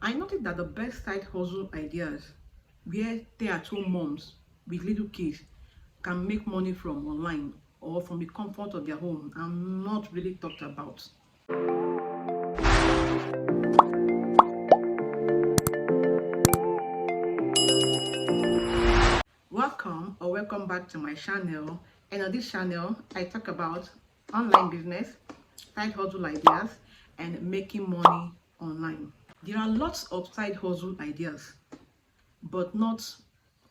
I noticed that the best side hustle ideas where stay-at-home moms with little kids can make money from online or from the comfort of their home are not really talked about. Welcome back to my channel. And on this channel, I talk about online business, side hustle ideas, and making money online. There are lots of side hustle ideas, but not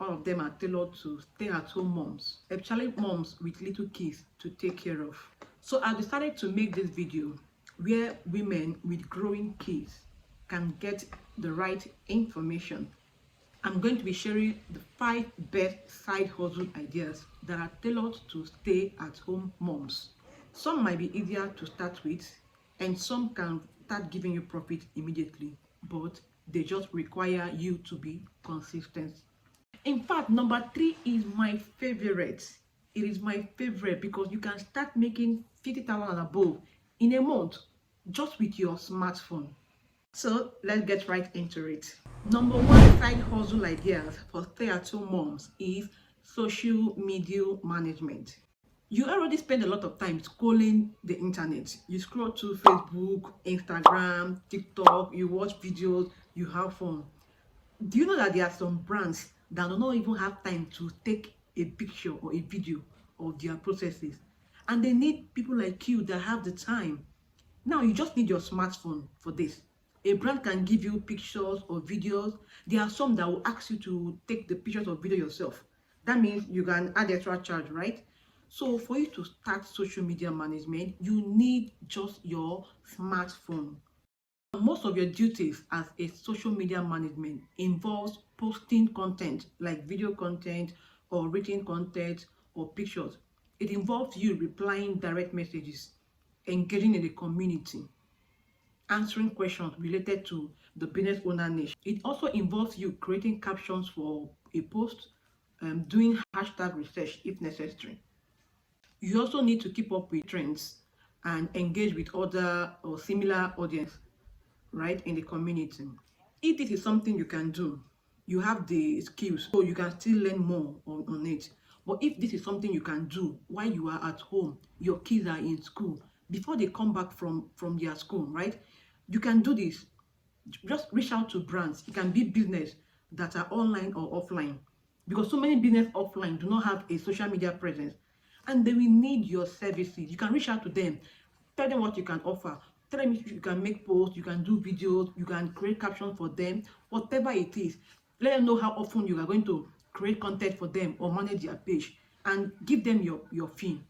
all of them are tailored to stay-at-home moms, especially moms with little kids to take care of. So I decided to make this video where women with growing kids can get the right information. I'm going to be sharing the 5 best side hustle ideas that are tailored to stay-at-home moms. Some might be easier to start with, and some can start giving you profit immediately, but they just require you to be consistent. In fact, number 3 is my favorite. It is my favorite because you can start making 50,000 and above in a month just with your smartphone. So let's get right into it. Number 1 side hustle ideas for stay-at-home moms is social media management. You already spend a lot of time scrolling the internet. You scroll through Facebook, Instagram, TikTok, you watch videos, you have fun. Do you know that there are some brands that do not even have time to take a picture or a video of their processes? And they need people like you that have the time. Now you just need your smartphone for this. A brand can give you pictures or videos. There are some that will ask you to take the pictures or video yourself. That means you can add extra charge, right? So for you to start social media management, you need just your smartphone. Most of your duties as a social media management involves posting content like video content or written content or pictures. It involves you replying direct messages, engaging in the community, answering questions related to the business owner niche. It also involves you creating captions for a post, doing hashtag research if necessary. You also need to keep up with trends and engage with other or similar audience, right, in the community. If this is something you can do, you have the skills, so you can still learn more on it. But if this is something you can do while you are at home, your kids are in school, before they come back from their school, right, you can do this. Just reach out to brands. It can be business that are online or offline, because so many business offline do not have a social media presence, and they will need your services. You can reach out to them, tell them what you can offer, tell them if you can make posts, you can do videos, you can create captions for them, whatever it is. Let them know how often you are going to create content for them or manage their page, and give them your fee.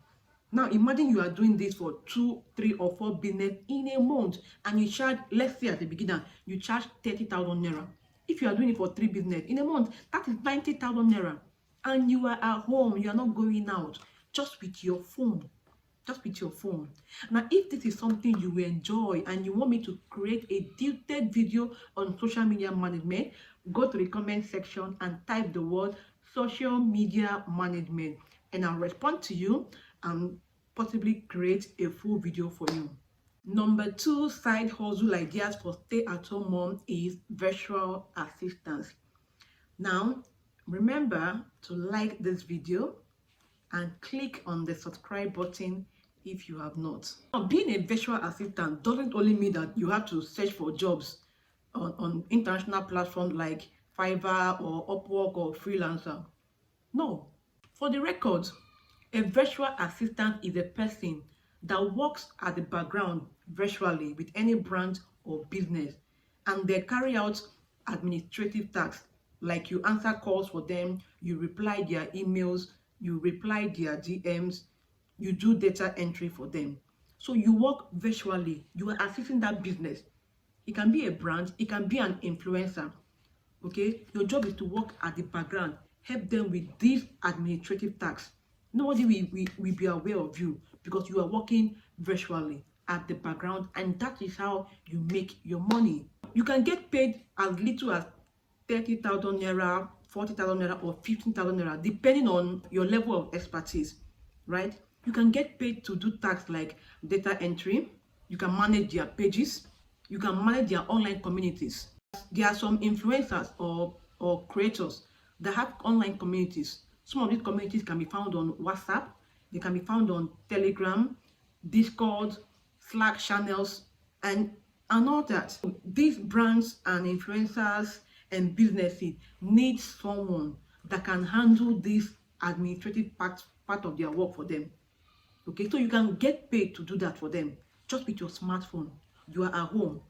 Now imagine you are doing this for 2, 3, or 4 business in a month, and you charge, let's say at the beginner, you charge 30,000 naira. If you are doing it for 3 business in a month, that is 90,000 naira, and you are at home, you are not going out, just with your phone. Just with your phone. Now, if this is something you enjoy and you want me to create a detailed video on social media management, go to the comment section and type the word social media management, and I'll respond to you and possibly create a full video for you. Number 2 side hustle ideas for stay-at-home mom is virtual assistants. Now, remember to like this video and click on the subscribe button if you have not. Now, being a virtual assistant doesn't only mean that you have to search for jobs on international platforms like Fiverr or Upwork or Freelancer. No. For the record, a virtual assistant is a person that works at the background virtually with any brand or business, and they carry out administrative tasks like you answer calls for them, you reply their emails, you reply their DMs, you do data entry for them. So you work virtually, you are assisting that business. It can be a brand, it can be an influencer. Okay, your job is to work at the background, help them with these administrative tasks. Nobody will be aware of you because you are working virtually at the background, and that is how you make your money. You can get paid as little as 30,000 naira, 40,000 naira, or 15,000 naira, depending on your level of expertise, right? You can get paid to do tasks like data entry. You can manage their pages. You can manage their online communities. There are some influencers or creators that have online communities. Some of these communities can be found on WhatsApp, they can be found on Telegram, Discord, Slack channels, and all that. These brands and influencers and businesses need someone that can handle this administrative part of their work for them. Okay, so you can get paid to do that for them just with your smartphone. You are at home.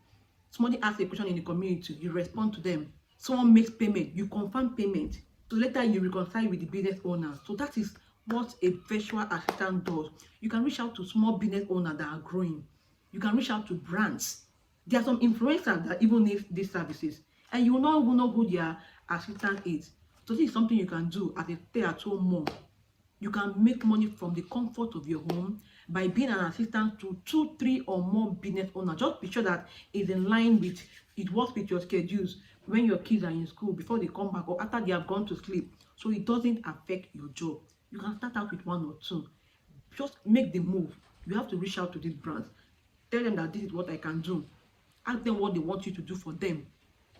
Somebody asks a question in the community, you respond to them. Someone makes payment, you confirm payment. So later you reconcile with the business owner. So that is what a virtual assistant does. You can reach out to small business owners that are growing. You can reach out to brands. There are some influencers that even need these services, and you will not even know who their assistant is. So this is something you can do as a stay-at-home mom. You can make money from the comfort of your home by being an assistant to 2, 3 or more business owners. Just be sure that it's in line with, it works with your schedules when your kids are in school, before they come back, or after they have gone to sleep, so it doesn't affect your job. You can start out with 1 or 2. Just make the move. You have to reach out to these brands. Tell them that this is what I can do. Ask them what they want you to do for them.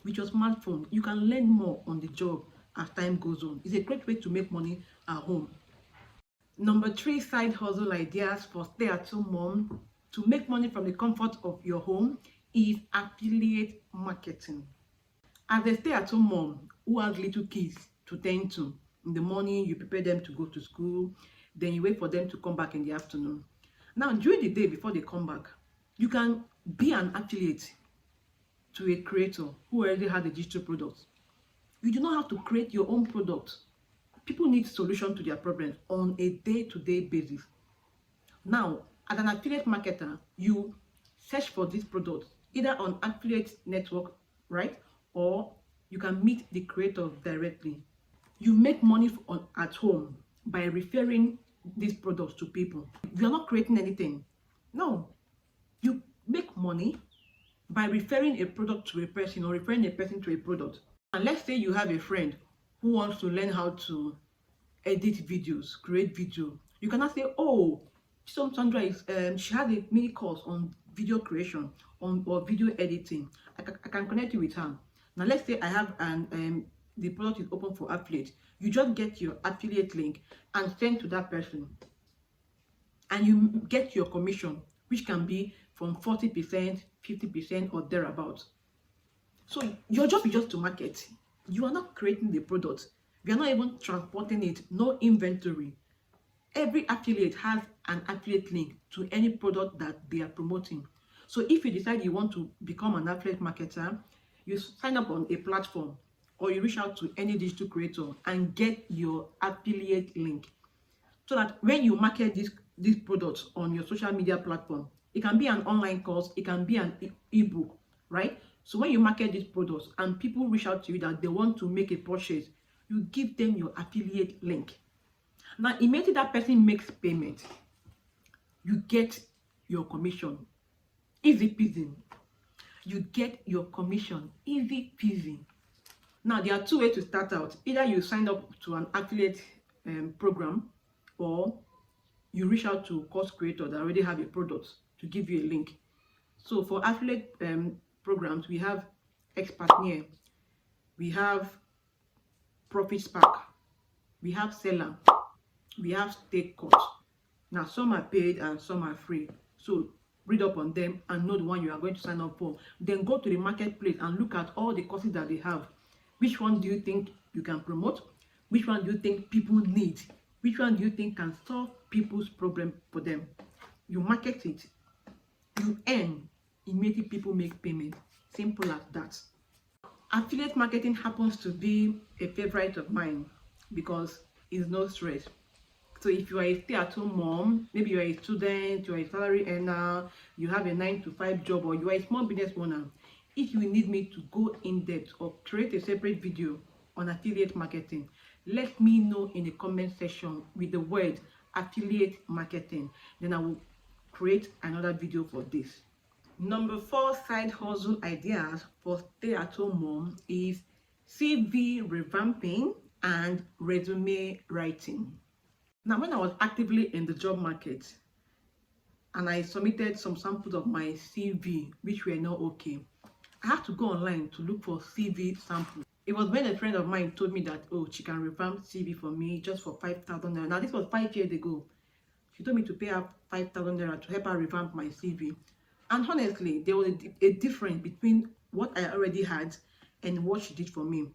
With your smartphone, you can learn more on the job as time goes on. It's a great way to make money at home. Number 3 side hustle ideas for stay-at-home mom to make money from the comfort of your home is affiliate marketing. As a stay-at-home mom who has little kids to tend to, in the morning you prepare them to go to school, then you wait for them to come back in the afternoon. Now during the day before they come back, you can be an affiliate to a creator who already has a digital product. You do not have to create your own product. People need solutions to their problems on a day-to-day basis. Now, as an affiliate marketer, you search for this product either on affiliate network, right? Or you can meet the creators directly. You make money at home by referring these products to people. You are not creating anything. No, you make money by referring a product to a person or referring a person to a product. And let's say you have a friend who wants to learn how to edit videos, create video. You cannot say, oh, Sandra is she has a mini course on video creation or video editing. I can connect you with her. Now let's say I have the product is open for affiliate. You just get your affiliate link and send to that person, and you get your commission, which can be from 40%, 50% or thereabouts. So your job is just to market. You are not creating the product. You are not even transporting it. No inventory. Every affiliate has an affiliate link to any product that they are promoting. So if you decide you want to become an affiliate marketer, you sign up on a platform or you reach out to any digital creator and get your affiliate link, so that when you market these products on your social media platform, it can be an online course, it can be an ebook, right? So when you market these products and people reach out to you that they want to make a purchase, you give them your affiliate link. Now, immediately that person makes payment, you get your commission. Easy peasy. You get your commission. Easy peasy. Now, there are 2 ways to start out. Either you sign up to an affiliate program, or you reach out to course creators that already have a product to give you a link. So for affiliate programs, we have Expertnear, we have Profit Spark, we have Seller, we have State Court. Now some are paid and some are free. So read up on them and know the one you are going to sign up for. Then go to the marketplace and look at all the courses that they have. Which one do you think you can promote? Which one do you think people need? Which one do you think can solve people's problem for them? You market it, you earn, immediately people make payment. Simple as that. Affiliate marketing happens to be a favorite of mine because it's no stress. So if you are a stay-at-home mom, maybe you are a student, you are a salary earner, you have a 9-to-5 job, or you are a small business owner, if you need me to go in depth or create a separate video on affiliate marketing, let me know in the comment section with the word affiliate marketing. Then I will create another video for this. Number 4 side hustle ideas for stay-at-home mom is CV revamping and resume writing. Now, when I was actively in the job market and I submitted some samples of my CV which were not okay, I had to go online to look for CV samples. It was when a friend of mine told me that, oh, she can revamp CV for me just for 5,000 naira. Now, this was 5 years ago. She told me to pay her 5,000 naira to help her revamp my CV. And honestly, there was a difference between what I already had and what she did for me.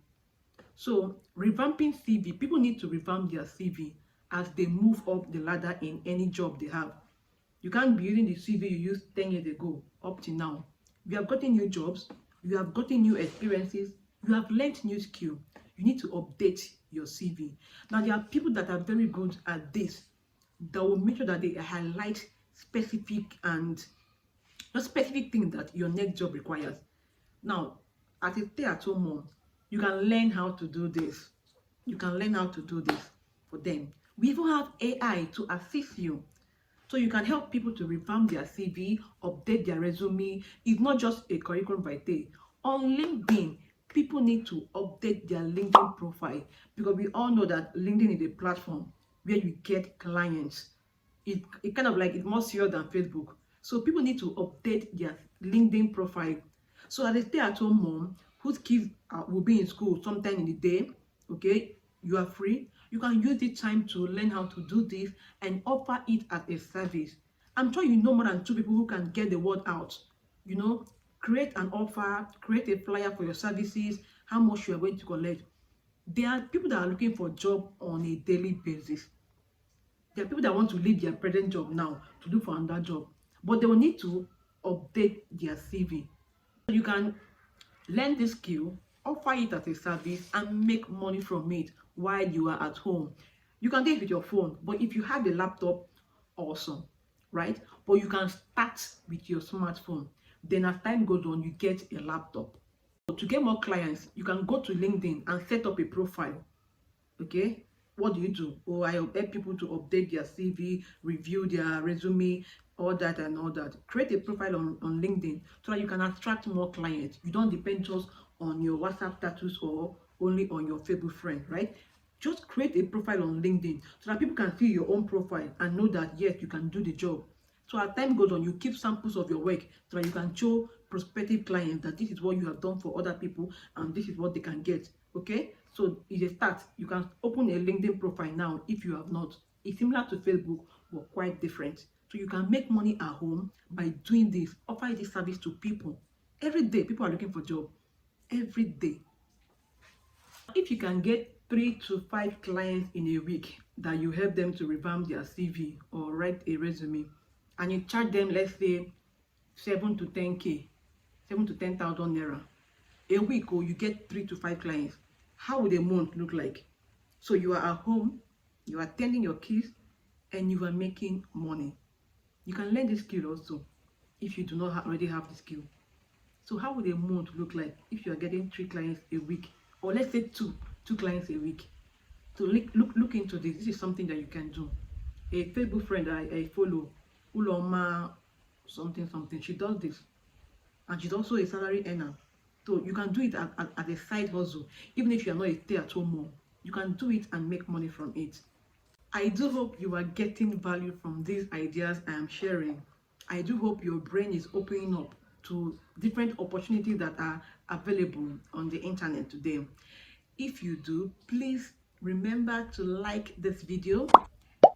So, revamping CV, people need to revamp their CV as they move up the ladder in any job they have. You can't be using the CV you used 10 years ago up to now. You have gotten new jobs, you have gotten new experiences, you have learned new skill. You need to update your CV. Now, there are people that are very good at this that will make sure that they highlight specific and just specific things that your next job requires. Now, as a stay-at-home mom, you can learn how to do this. You can learn how to do this for them. We even have AI to assist you. So you can help people to revamp their CV, update their resume. It's not just a curriculum vitae. On LinkedIn, people need to update their LinkedIn profile because we all know that LinkedIn is a platform where you get clients. It kind of like it's more serious than Facebook. So people need to update their LinkedIn profile. So as a stay-at-home mom whose kids will be in school sometime in the day, okay, you are free. You can use this time to learn how to do this and offer it as a service. I'm sure you know more than 2 people who can get the word out. You know, create an offer, create a flyer for your services, how much you are going to collect. There are people that are looking for a job on a daily basis. There are people that want to leave their present job now to look for another job, but they will need to update their CV. You can learn this skill, offer it as a service, and make money from it while you are at home. You can do it with your phone, but if you have a laptop, awesome, right? But you can start with your smartphone. Then as time goes on, you get a laptop. So to get more clients, you can go to LinkedIn and set up a profile. Okay, what do? Oh, I help people to update their CV, review their resume, all that and all that. Create a profile on LinkedIn so that you can attract more clients. You don't depend just on your WhatsApp status or only on your Facebook friend, right? Just create a profile on LinkedIn so that people can see your own profile and know that yes, you can do the job. So as time goes on, you keep samples of your work so that you can show prospective clients that this is what you have done for other people and this is what they can get. Okay, so it's a start. You can open a LinkedIn profile now if you have not. It's similar to Facebook but quite different. So you can make money at home by doing this, offer this service to people. Every day, people are looking for job. Every day. If you can get 3 to 5 clients in a week that you help them to revamp their CV or write a resume, and you charge them, let's say, 7 to 10K, 7 to 10,000 naira a week, or you get 3 to 5 clients, how would a month look like? So you are at home, you are attending your kids, and you are making money. You can learn this skill also if you do not already have the skill. So how would a month look like if you are getting 3 clients a week, or let's say two clients a week? So look into this. This is something that you can do. A Facebook friend I follow, Uloma something, she does this, and she's also a salary earner. So you can do it as a side hustle. Even if you are not a stay-at-home mom, you can do it and make money from it. I do hope you are getting value from these ideas I am sharing. I do hope your brain is opening up to different opportunities that are available on the internet today. If you do, please remember to like this video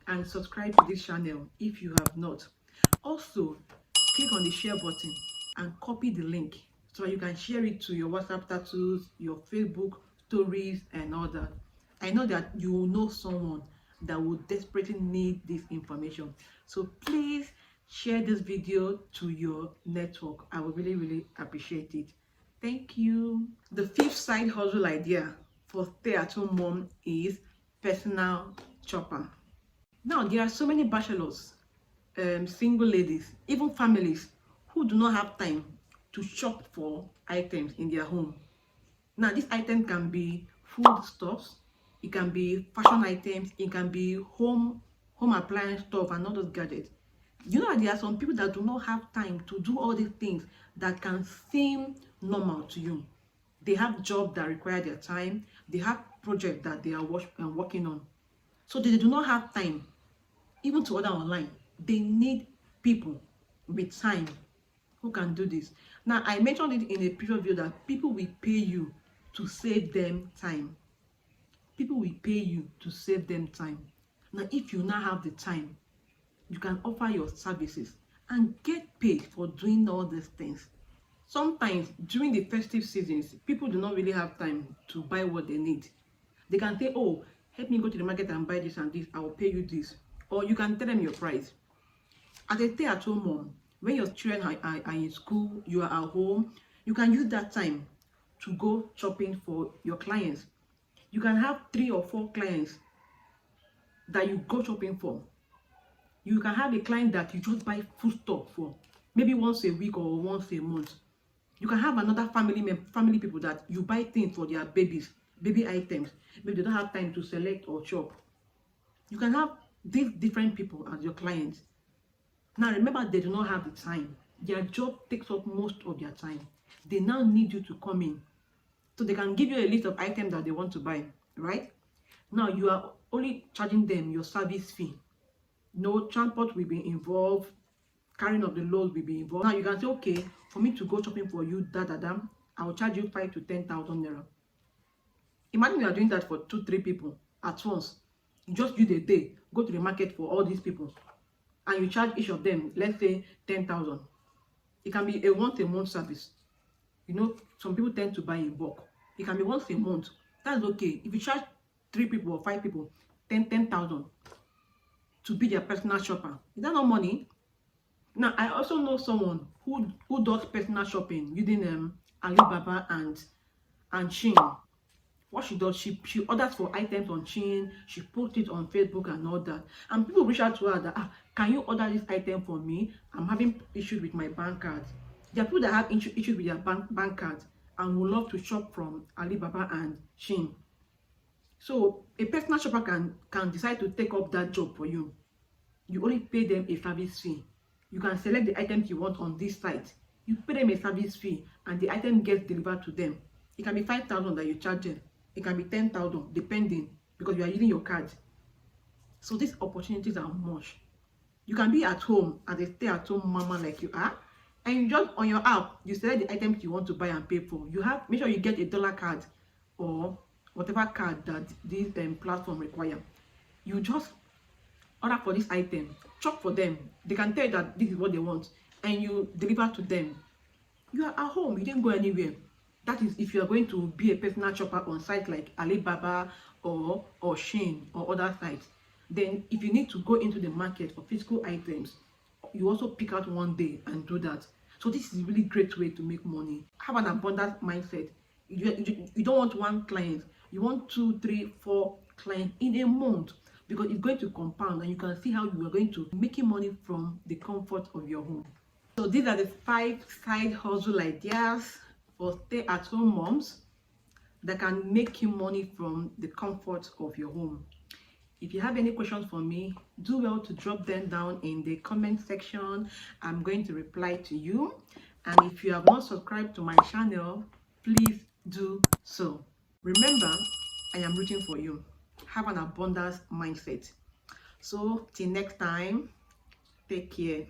and subscribe to this channel if you have not. Also, click on the share button and copy the link so you can share it to your WhatsApp status, your Facebook stories, and all that. I know that you will know someone that will desperately need this information. So please share this video to your network. I would really appreciate it. Thank you. The 5th side hustle idea for stay-at-home mom is personal shopper. Now, there are so many bachelors, single ladies, even families who do not have time to shop for items in their home. Now, this item can be food stuffs, it can be fashion items, it can be home appliance stuff and all those gadgets. You know that there are some people that do not have time to do all these things that can seem normal to you. They have jobs that require their time, they have projects that they are working on. So they do not have time even to order online. They need people with time who can do this. Now, I mentioned it in a previous video that people will pay you to save them time. People will pay you to save them time. Now, if you now have the time, you can offer your services and get paid for doing all these things. Sometimes during the festive seasons, people do not really have time to buy what they need. They can say, oh, help me go to the market and buy this and this, I will pay you this. Or you can tell them your price. As a stay-at-home mom, when your children are in school, you are at home, you can use that time to go shopping for your clients. You can have 3 or 4 clients that you go shopping for. You can have a client that you just buy food stuff for, maybe once a week or once a month. You can have another family people that you buy things for their babies, baby items. Maybe they don't have time to select or shop. You can have these different people as your clients. Now remember, they do not have the time. Their job takes up most of their time. They now need you to come in so they can give you a list of items that they want to buy, right? Now you are only charging them your service fee. No transport will be involved, carrying of the load will be involved. Now you can say, okay, for me to go shopping for you, I will charge you 5 to 10,000 naira. Imagine you are doing that for 2-3 people at once. You just use a day, go to the market for all these people, and you charge each of them, let's say 10,000. It can be a once a month service. You know, some people tend to buy in bulk. It can be once a month. That's okay. If you charge 3 people or 5 people 10,000 to be their personal shopper, is that not money? Now, I also know someone who does personal shopping using Alibaba and Shein. What she does, she orders for items on Shein, she posts it on Facebook and all that. And people reach out to her that, can you order this item for me? I'm having issues with my bank cards. There are people that have issues with their bank cards and would love to shop from Alibaba and Shein. So a personal shopper can decide to take up that job for you. You only pay them a service fee. You can select the items you want on this site. You pay them a service fee and the item gets delivered to them. It can be 5,000 that you charge them. It can be 10,000 depending, because you are using your card. So these opportunities are much. You can be at home as a stay-at-home mama like you are, and you just on your app, you select the items you want to buy and pay for. Make sure you get a dollar card or whatever card that this platform require. You just order for this item, shop for them. They can tell you that this is what they want, and you deliver to them. You are at home, you didn't go anywhere. That is if you are going to be a personal shopper on sites like Alibaba or Shein or other sites. Then if you need to go into the market for physical items, you also pick out one day and do that. So this is a really great way to make money. Have an abundant mindset. You don't want one client, you want 2, 3, 4 clients in a month, because it's going to compound and you can see how you are going to making money from the comfort of your home. So these are the 5 side hustle ideas for stay-at-home moms that can make you money from the comfort of your home. If you have any questions for me, do well to drop them down in the comment section. I'm going to reply to you. And if you have not subscribed to my channel, please do so. Remember, I am rooting for you. Have an abundance mindset. So till next time, take care.